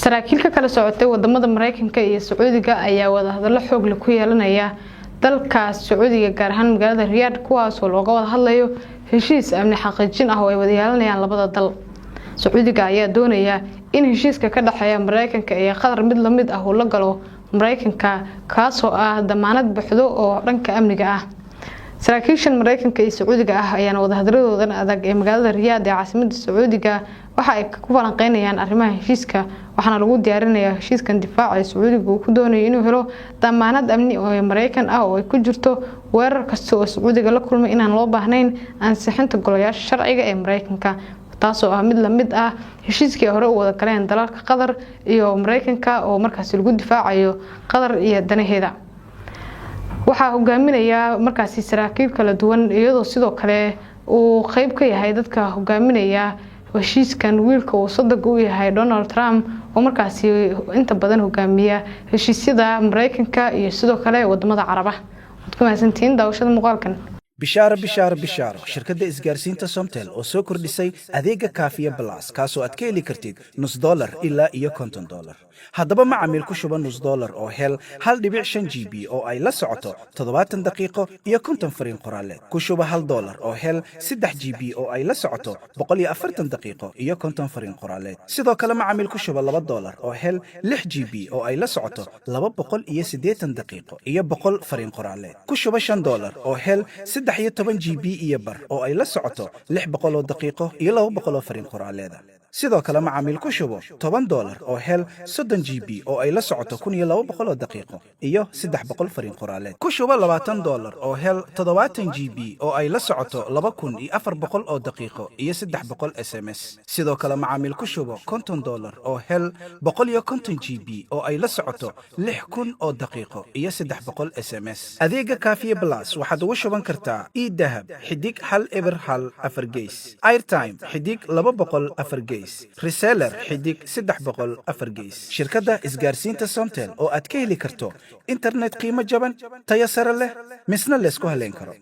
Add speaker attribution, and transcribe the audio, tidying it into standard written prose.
Speaker 1: saraakiil ka kala socotay wadamada Mareykanka iyo Sacuudiga ayaa wada hadallo xoog leh ku yeelanaya dalkaas Sacuudiga gaar ahaan magaalada Riyadh kuwaas oo looga wada hadlayo heshiis amni xaqiijin ah oo ay wada yeelanayaan labada dal. Sacuudiga ayaa doonaya in heshiiska ka dhaxeeya Mareykanka iyo Qatar mid la mid ah uu la galo Mareykanka kaas oo ah damaanad buuxda oo dhanka amniga ah. saraakiishan Mareykanka iyo Sacuudiga ah ayaa wada hadalladoodan adag ee magaalada Riyadh ee caasimadda Sacuudiga waxa ay ku falanqeynayaan arrimaha heshiiska waxaana lagu diyaarinayaa heshiiskan difaaca Sacuudiga uu ku doonayo inuu helo damaanad amni oo Mareykan ah oo ay ku jirto weerar kasta oo Sacuudiga la kulmay inaan loo baahnayn ansixinta golayaasha sharciga ee Mareykanka taasoo ah mid la mid ah heshiiskii hore u wada galeen dalalka Qatar iyo Mareykanka oo markaas lagu difaacayo Qatar iyo danaheeda. waxaa hogaaminaya markaasi saraakiil kala duwan iyadoo sidoo kale uu qayb ka yahay dadka hogaaminaya heshiiskan wiilka uu saddex u yahay Donald Trump oo markaasi inta badan hogaamiya heshiisyada Mareykanka iyo sidoo kale wadamada Carabaha. Ku mahadsantiin daawashada muuqaalkan.
Speaker 2: bishaaro shirkadda isgaarsiinta Somtel oo soo kordhisay adeega Kaafiya Plus kaasoo aad ka heli kartid $0 ilaa iyo $50. haddaba macaamiil ku shuba $0 oo hel 1.5 GB oo ay la socoto 70 daqiiqo iyo 50 fariin qoraaleed ku shuba $1 oo hel 3 GB oo ay la socoto 140 daqiiqo iyo 50 fariin qoraaleed sidoo kale macaamiil ku shuba $2 oo hel 6 GB oo ay la socoto 280 daqiiqo iyo 100 fariin qoraaleed ku shuba $5 oo hel 13 GB iyo bar oo ay la socoto 600 daqiiqo iyo 200 fariin qoraaleed sidoo kale macaamiil ku shubo $10 oo hel 30 GB oo ay la socoto 1200 daqiiqo iyo 300 fariin qoraaleed ku shubo $20 oo hel 70 GB oo ay la socoto 2400 oo daqiiqo iyo 300 SMS sidoo kale macaamiil ku shubo $50 oo hel 150 GB oo ay la socoto 6000 oo daqiiqo iyo 300 SMS adeega Kaafiya Plus waxaad ugu shuban kartaa e-dahab xidig 1 4 gees airtime xidig 200 4 gees reseller xidig 300 4 gees shirkadda isgaarsiinta Somtel oo aad ka heli karto internet qiimo jaban tayo sare leh misna la isku haleyn karo